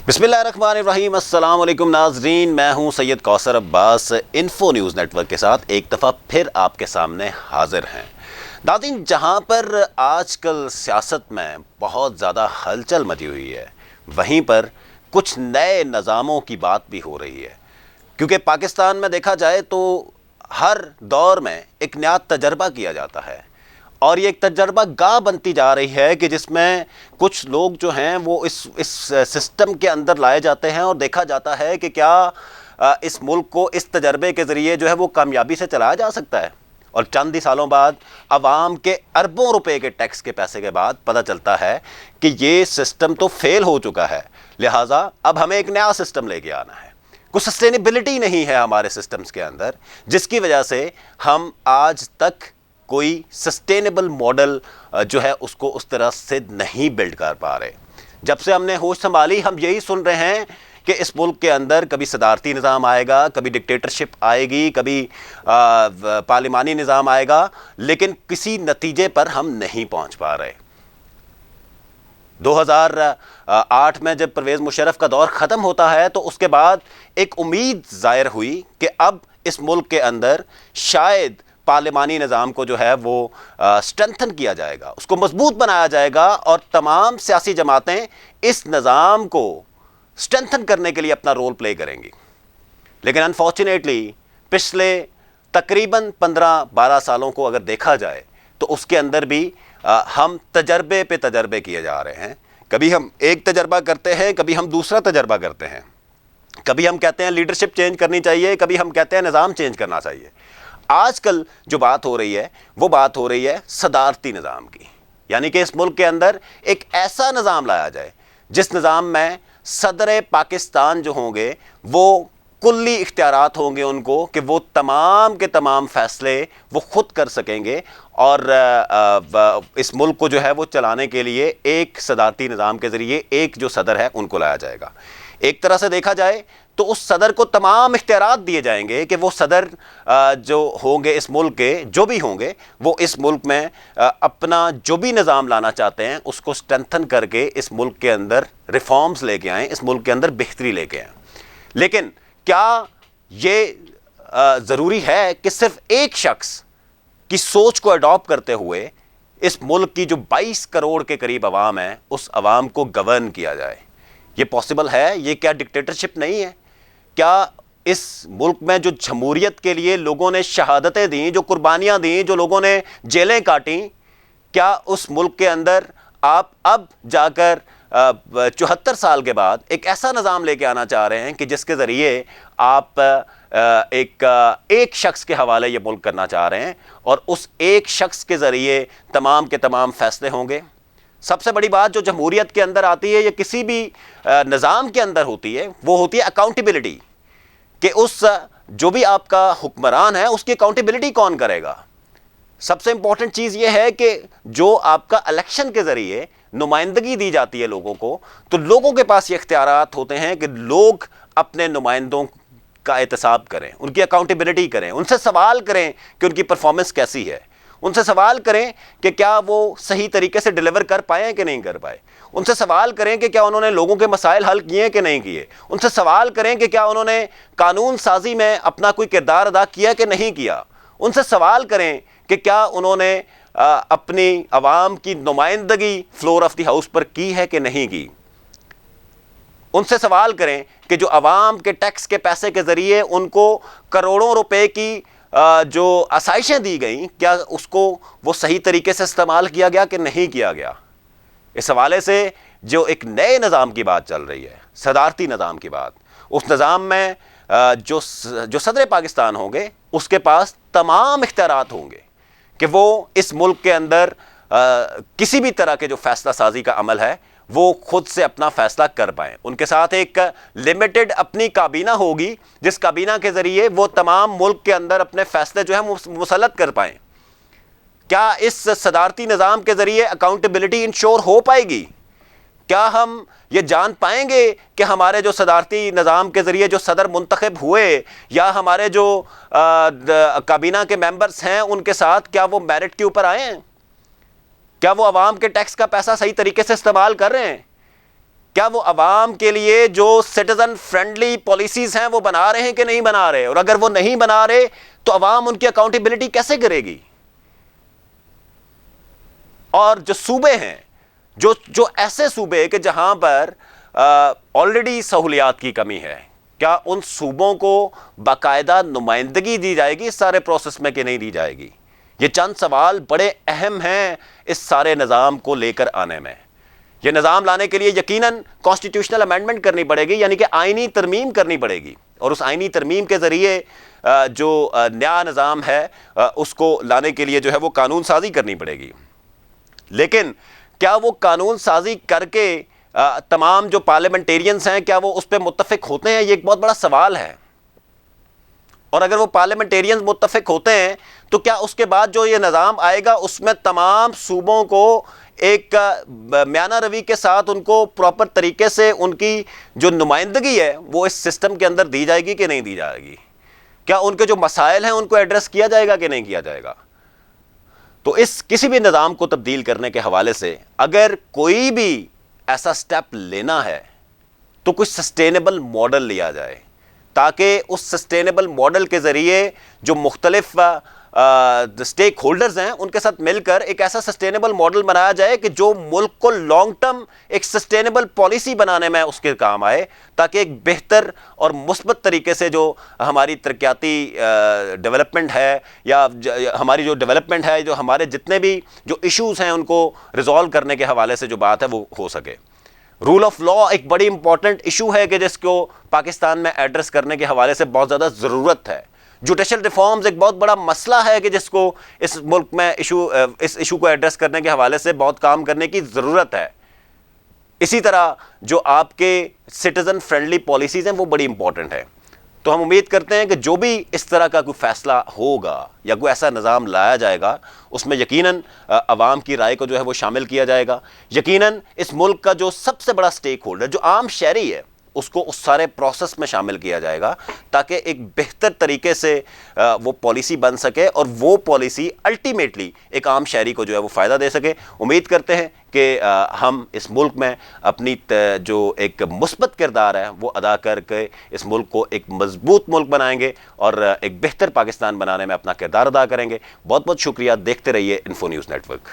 बिस्मिल्लाहिर्रहमानिर्रहीम। अस्सलाम वालेकुम नाज़रीन, मैं हूं Syed Kausar Abbas. Info news network के साथ एक दफ़ा फिर आपके सामने हाजिर हैं। नाज़रीन, जहां पर आजकल सियासत में बहुत ज़्यादा हलचल मची हुई है, वहीं पर कुछ नए निज़ामों की बात भी हो रही है। क्योंकि पाकिस्तान में देखा जाए तो हर दौर में एक नया तजर्बा किया जाता है और ये एक तजर्बा गाह बनती जा रही है कि जिसमें कुछ लोग जो हैं वो इस सिस्टम के अंदर लाए जाते हैं और देखा जाता है कि क्या इस मुल्क को इस तजर्बे के ज़रिए जो है वो कामयाबी से चलाया जा सकता है। और चंद ही सालों बाद अवाम के अरबों रुपए के टैक्स के पैसे के बाद पता चलता है कि ये सिस्टम तो फेल हो चुका है, लिहाजा अब हमें एक नया सिस्टम लेके आना है। कुछ सस्टेनेबिलिटी नहीं है हमारे सिस्टम्स के अंदर, जिसकी वजह से हम आज तक कोई सस्टेनेबल मॉडल जो है उसको उस तरह से नहीं बिल्ड कर पा रहे। जब से हमने होश संभाली हम यही सुन रहे हैं कि इस मुल्क के अंदर कभी सदारती निज़ाम आएगा, कभी डिक्टेटरशिप आएगी, कभी पार्लिमानी निज़ाम आएगा, लेकिन किसी नतीजे पर हम नहीं पहुंच पा रहे। 2008 में जब परवेज़ मुशर्रफ का दौर ख़त्म होता है तो उसके बाद एक उम्मीद ज़ाहिर हुई कि अब इस मुल्क के अंदर शायद पार्लिमानी निज़ाम को जो है वो स्ट्रेंथन किया जाएगा, उसको मजबूत बनाया जाएगा और तमाम सियासी जमातें इस निज़ाम को स्ट्रेंथन करने के लिए अपना रोल प्ले करेंगी। लेकिन अनफॉर्चुनेटली पिछले तकरीबन 15-12 सालों को अगर देखा जाए तो उसके अंदर भी हम तजर्बे पे तजर्बे किए जा रहे हैं। कभी हम एक तजर्बा करते हैं, कभी हम दूसरा तजर्बा करते हैं, कभी हम कहते हैं लीडरशिप चेंज करनी चाहिए, कभी हम कहते हैं निज़ाम चेंज करना चाहिए। आजकल जो बात हो रही है वो बात हो रही है सदारती निज़ाम की, यानी कि इस मुल्क के अंदर एक ऐसा निज़ाम लाया जाए जिस निज़ाम में सदर पाकिस्तान जो होंगे वो कुल्ली इख्तियारात होंगे उनको कि वो तमाम के तमाम फ़ैसले वो ख़ुद कर सकेंगे और इस मुल्क को जो है वो चलाने के लिए एक सदारती निज़ाम के ज़रिए एक जो सदर है उनको लाया जाएगा। एक तरह से देखा जाए तो उस सदर को तमाम इख्तियारात दिए जाएंगे कि वो सदर जो होंगे इस मुल्क के जो भी होंगे वो इस मुल्क में अपना जो भी निज़ाम लाना चाहते हैं उसको स्ट्रेंथन करके इस मुल्क के अंदर रिफॉर्म्स लेके आएँ, इस मुल्क के अंदर बेहतरी लेके आएँ। लेकिन क्या ये ज़रूरी है कि सिर्फ एक शख्स की सोच को अडॉप्ट करते हुए इस मुल्क की जो 22 करोड़ के करीब आवाम है उस आवाम को गवर्न किया जाए? ये पॉसिबल है? ये क्या डिक्टेटरशिप नहीं है? क्या इस मुल्क में जो जमहूरियत के लिए लोगों ने शहादतें दी, जो कुर्बानियाँ दी, जो लोगों ने जेलें काटी, क्या उस मुल्क के अंदर आप अब जाकर 74 साल के बाद एक ऐसा निज़ाम लेके आना चाह रहे हैं कि जिसके ज़रिए आप एक शख्स के हवाले ये मुल्क करना चाह रहे हैं और उस एक शख्स के ज़रिए तमाम के तमाम फ़ैसले होंगे? सबसे बड़ी बात जो जमहूरियत के अंदर आती है या किसी भी निज़ाम के अंदर होती है वो होती है अकाउंटेबिलिटी, कि उस जो भी आपका हुक्मरान है उसकी अकाउंटेबिलिटी कौन करेगा। सबसे इंपॉर्टेंट चीज़ ये है कि जो आपका इलेक्शन के ज़रिए नुमाइंदगी दी जाती है लोगों को, तो लोगों के पास ये इख्तियारात होते हैं कि लोग अपने नुमाइंदों का एहतसाब करें, उनकी अकाउंटेबिलिटी करें, उनसे सवाल करें कि उनकी परफॉर्मेंस कैसी है, उनसे सवाल करें कि क्या वो सही तरीके से डिलीवर कर पाए कि नहीं कर पाए, उनसे सवाल करें कि क्या उन्होंने लोगों के मसाइल हल किए कि नहीं किए, उनसे सवाल करें कि क्या उन्होंने कानून साजी में अपना कोई किरदार अदा किया कि नहीं किया, उनसे सवाल करें कि क्या उन्होंने अपनी आवाम की नुमाइंदगी फ्लोर ऑफ द हाउस पर की है कि नहीं की। उनसे सवाल करें कि जो आवाम के टैक्स के पैसे के ज़रिए उनको करोड़ों रुपए की जो आसाइशें दी गई, क्या उसको वो सही तरीके से इस्तेमाल किया गया कि नहीं किया गया। इस हवाले से जो एक नए निज़ाम की बात चल रही है, सदारती निज़ाम की बात, उस निज़ाम में जो सदर पाकिस्तान होंगे उसके पास तमाम इख्तियारात होंगे कि वो इस मुल्क के अंदर किसी भी तरह के जो फैसला साजी का अमल है वो खुद से अपना फैसला कर पाएँ। उनके साथ एक लिमिटेड अपनी काबीना होगी जिस काबीना के ज़रिए वो तमाम मुल्क के अंदर अपने फैसले जो है मुसल्लत कर पाएँ। क्या इस सदारती निज़ाम के ज़रिए अकाउंटेबिलिटी इंश्योर हो पाएगी? क्या हम ये जान पाएंगे कि हमारे जो सदारती निज़ाम के ज़रिए जो सदर मुंतखब हुए या हमारे जो काबीना के मेंबर्स हैं उनके साथ क्या वो मेरिट के ऊपर आए हैं? क्या वो आवाम के टैक्स का पैसा सही तरीके से इस्तेमाल कर रहे हैं? کیا وہ عوام کے لیے جو سٹیزن فرینڈلی پالیسیز ہیں وہ بنا رہے ہیں کہ نہیں بنا رہے؟ اور اگر وہ نہیں بنا رہے تو عوام ان کی اکاؤنٹیبلٹی کیسے کرے گی؟ اور جو صوبے ہیں، جو ایسے صوبے کہ جہاں پر آلریڈی سہولیات کی کمی ہے، کیا ان صوبوں کو باقاعدہ نمائندگی دی جائے گی اس سارے پروسیس میں کہ نہیں دی جائے گی؟ یہ چند سوال بڑے اہم ہیں اس سارے نظام کو لے کر آنے میں۔ یہ نظام لانے کے لیے یقیناً کانسٹیٹیوشنل امینڈمنٹ کرنی پڑے گی، یعنی کہ آئینی ترمیم کرنی پڑے گی، اور اس آئینی ترمیم کے ذریعے جو نیا نظام ہے اس کو لانے کے لیے جو ہے وہ قانون سازی کرنی پڑے گی۔ لیکن کیا وہ قانون سازی کر کے تمام جو پارلیمنٹیرینز ہیں کیا وہ اس پہ متفق ہوتے ہیں؟ یہ ایک بہت بڑا سوال ہے۔ اور اگر وہ پارلیمنٹیرینز متفق ہوتے ہیں تو کیا اس کے بعد جو یہ نظام آئے گا اس میں تمام صوبوں کو ایک میانہ روی کے ساتھ ان کو پراپر طریقے سے ان کی جو نمائندگی ہے وہ اس سسٹم کے اندر دی جائے گی کہ نہیں دی جائے گی؟ کیا ان کے جو مسائل ہیں ان کو ایڈریس کیا جائے گا کہ نہیں کیا جائے گا؟ تو اس کسی بھی نظام کو تبدیل کرنے کے حوالے سے اگر کوئی بھی ایسا سٹیپ لینا ہے تو کوئی سسٹینیبل ماڈل لیا جائے، تاکہ اس سسٹینیبل ماڈل کے ذریعے جو مختلف سٹیک ہولڈرز ہیں ان کے ساتھ مل کر ایک ایسا سسٹینیبل ماڈل بنایا جائے کہ جو ملک کو لانگ ٹرم ایک سسٹینیبل پالیسی بنانے میں اس کے کام آئے، تاکہ ایک بہتر اور مثبت طریقے سے جو ہماری ترقیاتی ڈیولپمنٹ ہے یا ہماری جو ڈیولپمنٹ ہے، جو ہمارے جتنے بھی جو ایشوز ہیں ان کو ریزالو کرنے کے حوالے سے جو بات ہے وہ ہو سکے۔ رول آف لا ایک بڑی امپورٹنٹ ایشو ہے کہ جس کو پاکستان میں ایڈریس کرنے کے حوالے سے بہت زیادہ ضرورت ہے۔ جوڈیشل ریفارمز ایک بہت بڑا مسئلہ ہے کہ جس کو اس ملک میں اس ایشو کو ایڈریس کرنے کے حوالے سے بہت کام کرنے کی ضرورت ہے۔ اسی طرح جو آپ کے سٹیزن فرینڈلی پالیسیز ہیں وہ بڑی امپورٹنٹ ہے۔ تو ہم امید کرتے ہیں کہ جو بھی اس طرح کا کوئی فیصلہ ہوگا یا کوئی ایسا نظام لایا جائے گا اس میں یقیناً عوام کی رائے کو جو ہے وہ شامل کیا جائے گا۔ یقیناً اس ملک کا جو سب سے بڑا سٹیک ہولڈر جو عام شہری ہے اس کو اس سارے پروسیس میں شامل کیا جائے گا، تاکہ ایک بہتر طریقے سے وہ پالیسی بن سکے اور وہ پالیسی الٹیمیٹلی ایک عام شہری کو جو ہے وہ فائدہ دے سکے۔ امید کرتے ہیں کہ ہم اس ملک میں اپنی جو ایک مثبت کردار ہے وہ ادا کر کے اس ملک کو ایک مضبوط ملک بنائیں گے اور ایک بہتر پاکستان بنانے میں اپنا کردار ادا کریں گے۔ بہت بہت شکریہ، دیکھتے رہیے انفو نیوز نیٹ ورک۔